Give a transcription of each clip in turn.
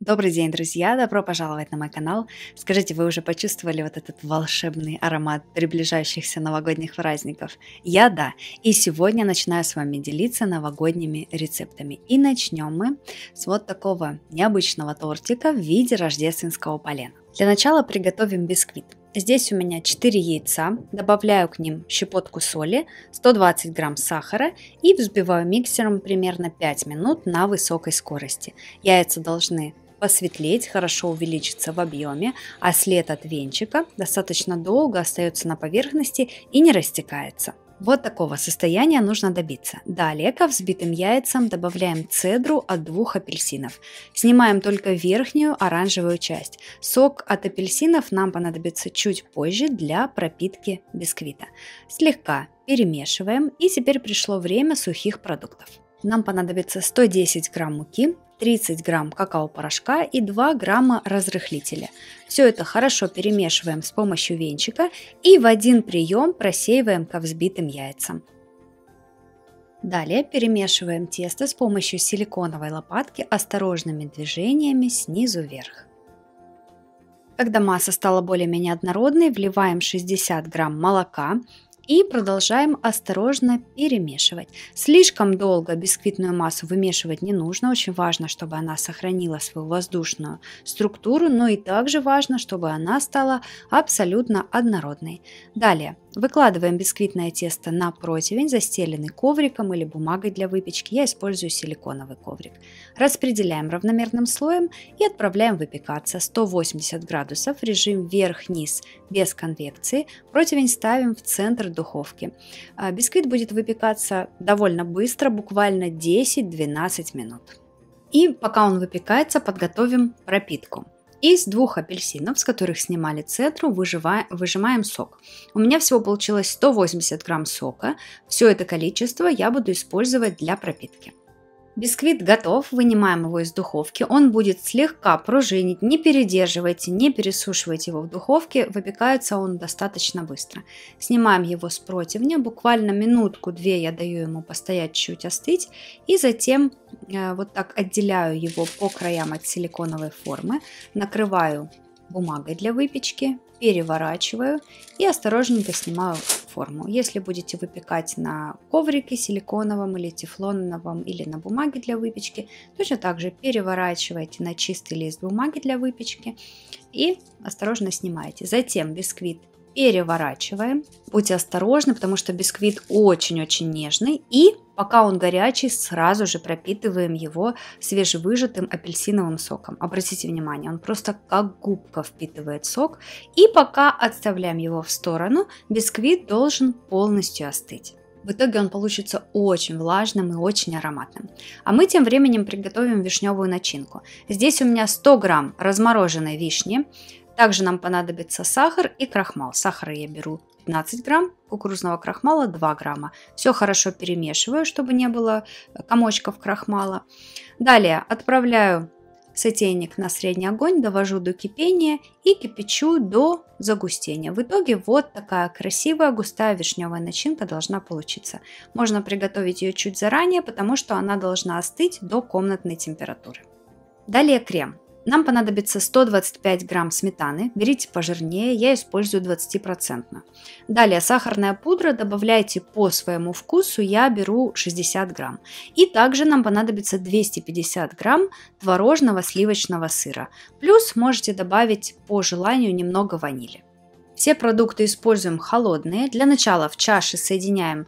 Добрый день, друзья! Добро пожаловать на мой канал. Скажите, вы уже почувствовали вот этот волшебный аромат приближающихся новогодних праздников? Я да, и сегодня начинаю с вами делиться новогодними рецептами. И начнем мы с вот такого необычного тортика в виде рождественского полена. Для начала приготовим бисквит. Здесь у меня 4 яйца, добавляю к ним щепотку соли, 120 грамм сахара и взбиваю миксером примерно 5 минут на высокой скорости. Яйца должны посветлеть, хорошо увеличиться в объеме, а след от венчика достаточно долго остается на поверхности и не растекается. Вот такого состояния нужно добиться. Далее ко взбитым яйцам добавляем цедру от 2 апельсинов. Снимаем только верхнюю оранжевую часть. Сок от апельсинов нам понадобится чуть позже для пропитки бисквита. Слегка перемешиваем, и теперь пришло время сухих продуктов. Нам понадобится 110 грамм муки, 30 грамм какао-порошка и 2 грамма разрыхлителя. Все это хорошо перемешиваем с помощью венчика и в один прием просеиваем ко взбитым яйцам. Далее перемешиваем тесто с помощью силиконовой лопатки осторожными движениями снизу вверх. Когда масса стала более-менее однородной, вливаем 60 грамм молока и продолжаем осторожно перемешивать. Слишком долго бисквитную массу вымешивать не нужно. Очень важно, чтобы она сохранила свою воздушную структуру, но и также важно, чтобы она стала абсолютно однородной. Далее выкладываем бисквитное тесто на противень, застеленный ковриком или бумагой для выпечки. Я использую силиконовый коврик. Распределяем равномерным слоем и отправляем выпекаться. 180 градусов, режим вверх-вниз без конвекции. Противень ставим в центр духовки. Бисквит будет выпекаться довольно быстро, буквально 10-12 минут. И пока он выпекается, подготовим пропитку. Из 2 апельсинов, с которых снимали цедру, выжимаем сок. У меня всего получилось 180 грамм сока. Все это количество я буду использовать для пропитки. Бисквит готов, вынимаем его из духовки, он будет слегка пружинить, не передерживайте, не пересушивайте его в духовке, выпекается он достаточно быстро. Снимаем его с противня, буквально минутку-две я даю ему постоять чуть остыть, и затем вот так отделяю его по краям от силиконовой формы, накрываю бумагой для выпечки, переворачиваю и осторожненько снимаю форму. Если будете выпекать на коврике силиконовом или тефлоновом или на бумаге для выпечки, точно так же переворачивайте на чистый лист бумаги для выпечки и осторожно снимаете. Затем бисквит переворачиваем. Будьте осторожны, потому что бисквит очень-очень нежный, и пока он горячий, сразу же пропитываем его свежевыжатым апельсиновым соком. Обратите внимание, он просто как губка впитывает сок. И пока отставляем его в сторону, бисквит должен полностью остыть. В итоге он получится очень влажным и очень ароматным. А мы тем временем приготовим вишневую начинку. Здесь у меня 100 грамм размороженной вишни. Также нам понадобится сахар и крахмал. Сахара я беру 15 грамм, кукурузного крахмала 2 грамма. Все хорошо перемешиваю, чтобы не было комочков крахмала. Далее отправляю сотейник на средний огонь, довожу до кипения и кипячу до загустения. В итоге вот такая красивая густая вишневая начинка должна получиться. Можно приготовить ее чуть заранее, потому что она должна остыть до комнатной температуры. Далее крем. Нам понадобится 125 грамм сметаны, берите пожирнее, я использую 20%. Далее сахарная пудра, добавляйте по своему вкусу, я беру 60 грамм. И также нам понадобится 250 грамм творожного сливочного сыра. Плюс можете добавить по желанию немного ванили. Все продукты используем холодные. Для начала в чаше соединяем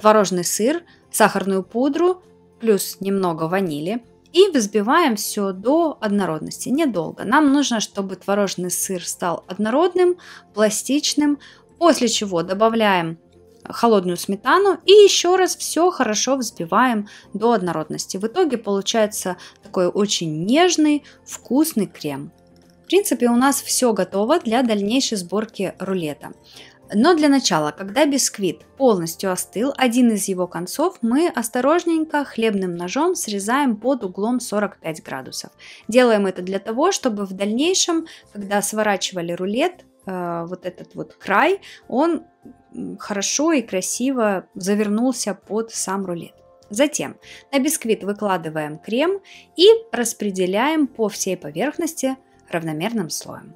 творожный сыр, сахарную пудру, плюс немного ванили. И взбиваем все до однородности, недолго. Нам нужно, чтобы творожный сыр стал однородным, пластичным, после чего добавляем холодную сметану и еще раз все хорошо взбиваем до однородности. В итоге получается такой очень нежный, вкусный крем. В принципе, у нас все готово для дальнейшей сборки рулета. Но для начала, когда бисквит полностью остыл, один из его концов мы осторожненько хлебным ножом срезаем под углом 45 градусов. Делаем это для того, чтобы в дальнейшем, когда сворачивали рулет, вот этот вот край, он хорошо и красиво завернулся под сам рулет. Затем на бисквит выкладываем крем и распределяем по всей поверхности равномерным слоем.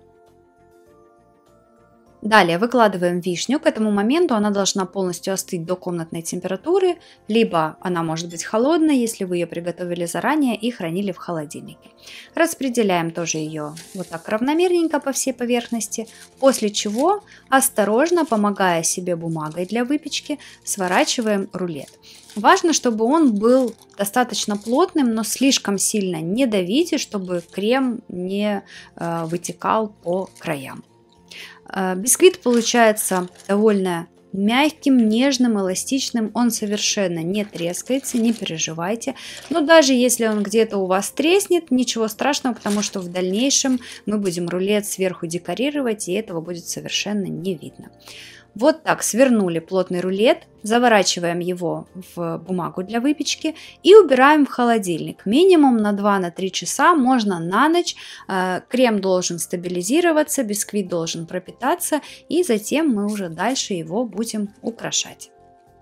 Далее выкладываем вишню. К этому моменту она должна полностью остыть до комнатной температуры, либо она может быть холодной, если вы ее приготовили заранее и хранили в холодильнике. Распределяем тоже ее вот так равномерненько по всей поверхности, после чего, осторожно, помогая себе бумагой для выпечки, сворачиваем рулет. Важно, чтобы он был достаточно плотным, но слишком сильно не давите, чтобы крем не вытекал по краям. Бисквит получается довольно мягким, нежным, эластичным, он совершенно не трескается, не переживайте. Но даже если он где-то у вас треснет, ничего страшного, потому что в дальнейшем мы будем рулет сверху декорировать, и этого будет совершенно не видно. Вот так свернули плотный рулет, заворачиваем его в бумагу для выпечки и убираем в холодильник. Минимум на 2-3 часа, можно на ночь. Крем должен стабилизироваться, бисквит должен пропитаться, и затем мы уже дальше его будем украшать.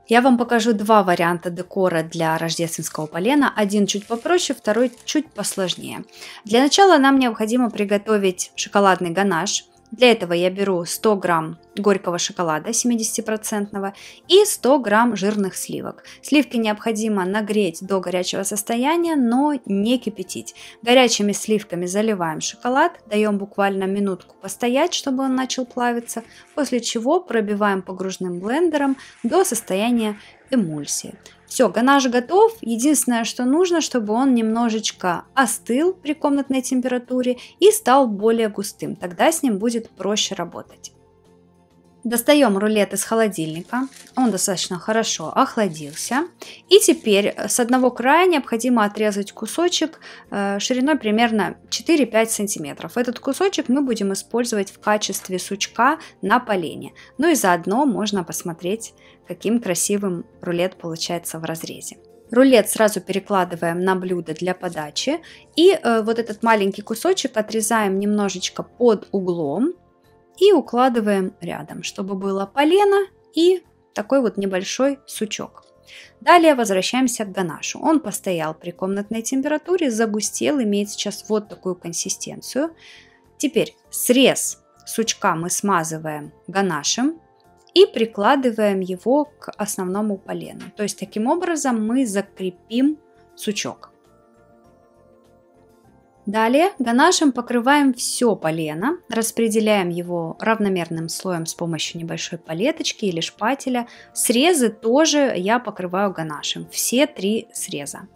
Я вам покажу два варианта декора для рождественского полена. Один чуть попроще, второй чуть посложнее. Для начала нам необходимо приготовить шоколадный ганаш. Для этого я беру 100 грамм горького шоколада 70% и 100 грамм жирных сливок. Сливки необходимо нагреть до горячего состояния, но не кипятить. Горячими сливками заливаем шоколад, даем буквально минутку постоять, чтобы он начал плавиться, после чего пробиваем погружным блендером до состояния эмульсии. Все, ганаш готов. Единственное, что нужно, чтобы он немножечко остыл при комнатной температуре и стал более густым. Тогда с ним будет проще работать. Достаем рулет из холодильника, он достаточно хорошо охладился. И теперь с одного края необходимо отрезать кусочек шириной примерно 4-5 сантиметров. Этот кусочек мы будем использовать в качестве сучка на полене. Ну и заодно можно посмотреть, каким красивым рулет получается в разрезе. Рулет сразу перекладываем на блюдо для подачи. И вот этот маленький кусочек отрезаем немножечко под углом. И укладываем рядом, чтобы было полено и такой вот небольшой сучок. Далее возвращаемся к ганашу. Он постоял при комнатной температуре, загустел, имеет сейчас вот такую консистенцию. Теперь срез сучка мы смазываем ганашем и прикладываем его к основному полену. То есть таким образом мы закрепим сучок. Далее ганашем покрываем все полено, распределяем его равномерным слоем с помощью небольшой палеточки или шпателя. Срезы тоже я покрываю ганашем, все 3 среза.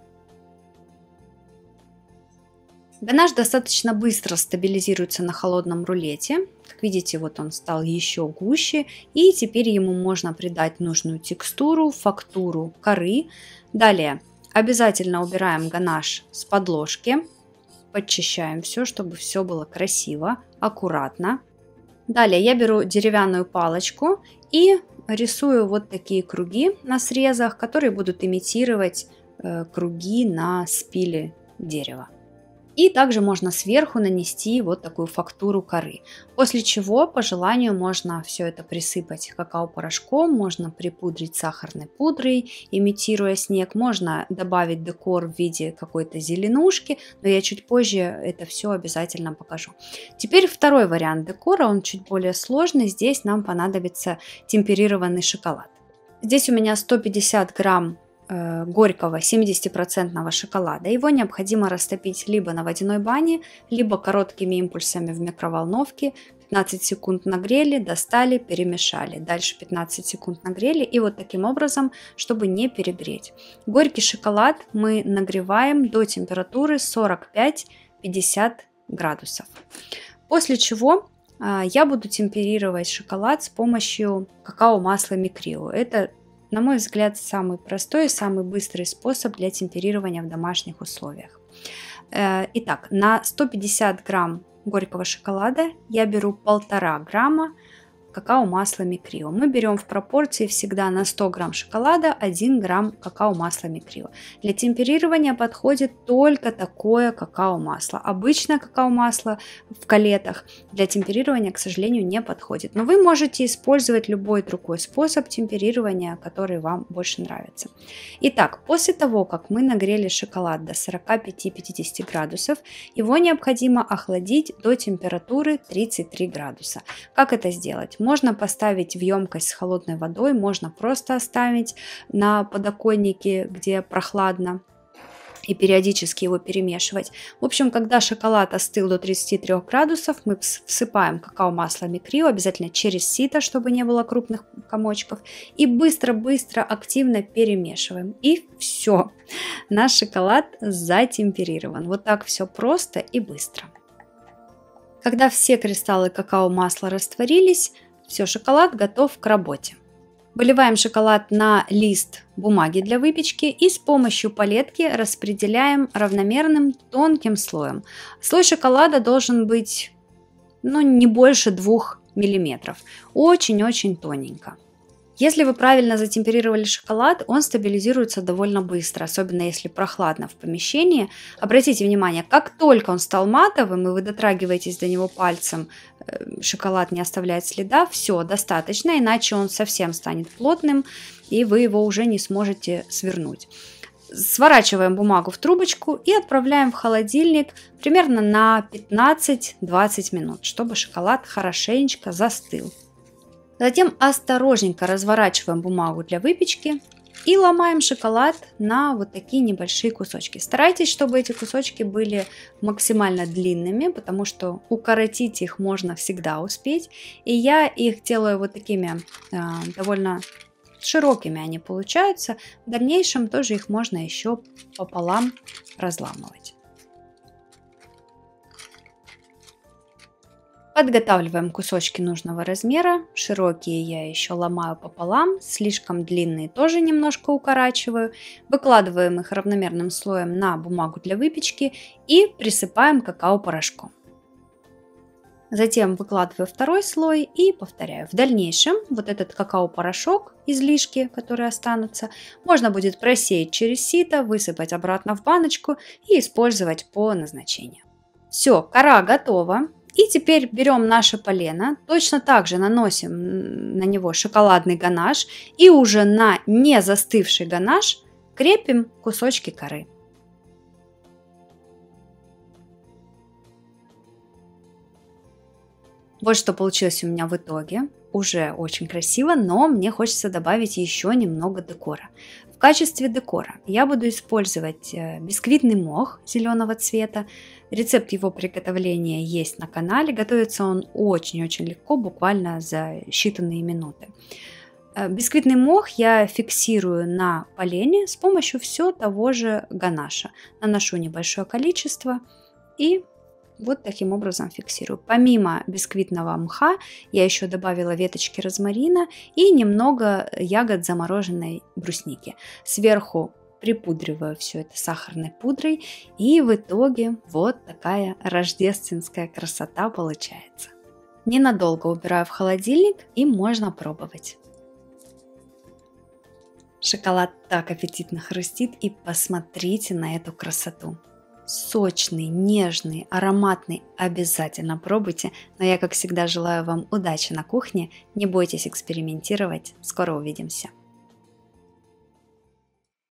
Ганаш достаточно быстро стабилизируется на холодном рулете. Как видите, вот он стал еще гуще, и теперь ему можно придать нужную текстуру, фактуру коры. Далее обязательно убираем ганаш с подложки. Подчищаем все, чтобы все было красиво, аккуратно. Далее я беру деревянную палочку и рисую вот такие круги на срезах, которые будут имитировать круги на спиле дерева. И также можно сверху нанести вот такую фактуру коры. После чего, по желанию, можно все это присыпать какао-порошком, можно припудрить сахарной пудрой, имитируя снег, можно добавить декор в виде какой-то зеленушки, но я чуть позже это все обязательно покажу. Теперь второй вариант декора, он чуть более сложный, здесь нам понадобится темперированный шоколад. Здесь у меня 150 грамм горького 70% шоколада. Его необходимо растопить либо на водяной бане, либо короткими импульсами в микроволновке. 15 секунд нагрели, достали, перемешали. Дальше 15 секунд нагрели, и вот таким образом, чтобы не перегреть. Горький шоколад мы нагреваем до температуры 45-50 градусов. После чего я буду темперировать шоколад с помощью какао-масла Микрио. Это, на мой взгляд, самый простой и самый быстрый способ для темперирования в домашних условиях. Итак, на 150 грамм горького шоколада я беру 1,5 грамма какао-масла Микрио. Мы берем в пропорции всегда на 100 грамм шоколада 1 грамм какао-масла Микрио. Для темперирования подходит только такое какао-масло. Обычное какао-масло в калетах для темперирования, к сожалению, не подходит. Но вы можете использовать любой другой способ темперирования, который вам больше нравится. Итак, после того, как мы нагрели шоколад до 45-50 градусов, его необходимо охладить до температуры 33 градуса. Как это сделать? Можно поставить в емкость с холодной водой, можно просто оставить на подоконнике, где прохладно, и периодически его перемешивать. В общем, когда шоколад остыл до 33 градусов, мы всыпаем какао-масло Микрио, обязательно через сито, чтобы не было крупных комочков, и быстро-быстро активно перемешиваем. И все, наш шоколад затемперирован. Вот так все просто и быстро. Когда все кристаллы какао-масла растворились, все, шоколад готов к работе. Выливаем шоколад на лист бумаги для выпечки и с помощью палетки распределяем равномерным тонким слоем. Слой шоколада должен быть не больше 2 мм. Очень-очень тоненько. Если вы правильно затемперировали шоколад, он стабилизируется довольно быстро, особенно если прохладно в помещении. Обратите внимание, как только он стал матовым и вы дотрагиваетесь до него пальцем, шоколад не оставляет следа, все, достаточно, иначе он совсем станет плотным и вы его уже не сможете свернуть. Сворачиваем бумагу в трубочку и отправляем в холодильник примерно на 15-20 минут, чтобы шоколад хорошенечко застыл. Затем осторожненько разворачиваем бумагу для выпечки и ломаем шоколад на вот такие небольшие кусочки. Старайтесь, чтобы эти кусочки были максимально длинными, потому что укоротить их можно всегда успеть. И я их делаю вот такими довольно широкими они получаются. В дальнейшем тоже их можно еще пополам разламывать. Подготавливаем кусочки нужного размера. Широкие я еще ломаю пополам, слишком длинные тоже немножко укорачиваю. Выкладываем их равномерным слоем на бумагу для выпечки и присыпаем какао-порошком. Затем выкладываю второй слой и повторяю. В дальнейшем вот этот какао-порошок, излишки, которые останутся, можно будет просеять через сито, высыпать обратно в баночку и использовать по назначению. Все, кора готова. И теперь берем наше полено, точно так же наносим на него шоколадный ганаш и уже на не застывший ганаш крепим кусочки коры. Вот что получилось у меня в итоге. Уже очень красиво, но мне хочется добавить еще немного декора. В качестве декора я буду использовать бисквитный мох зеленого цвета. Рецепт его приготовления есть на канале. Готовится он очень-очень легко, буквально за считанные минуты. Бисквитный мох я фиксирую на полене с помощью все того же ганаша. Наношу небольшое количество и вот таким образом фиксирую. Помимо бисквитного мха я еще добавила веточки розмарина и немного ягод замороженной брусники. Сверху припудриваю все это сахарной пудрой, и в итоге вот такая рождественская красота получается. Ненадолго убираю в холодильник и можно пробовать. Шоколад так аппетитно хрустит, и посмотрите на эту красоту. Сочный, нежный, ароматный. Обязательно пробуйте. Но я, как всегда, желаю вам удачи на кухне. Не бойтесь экспериментировать. Скоро увидимся.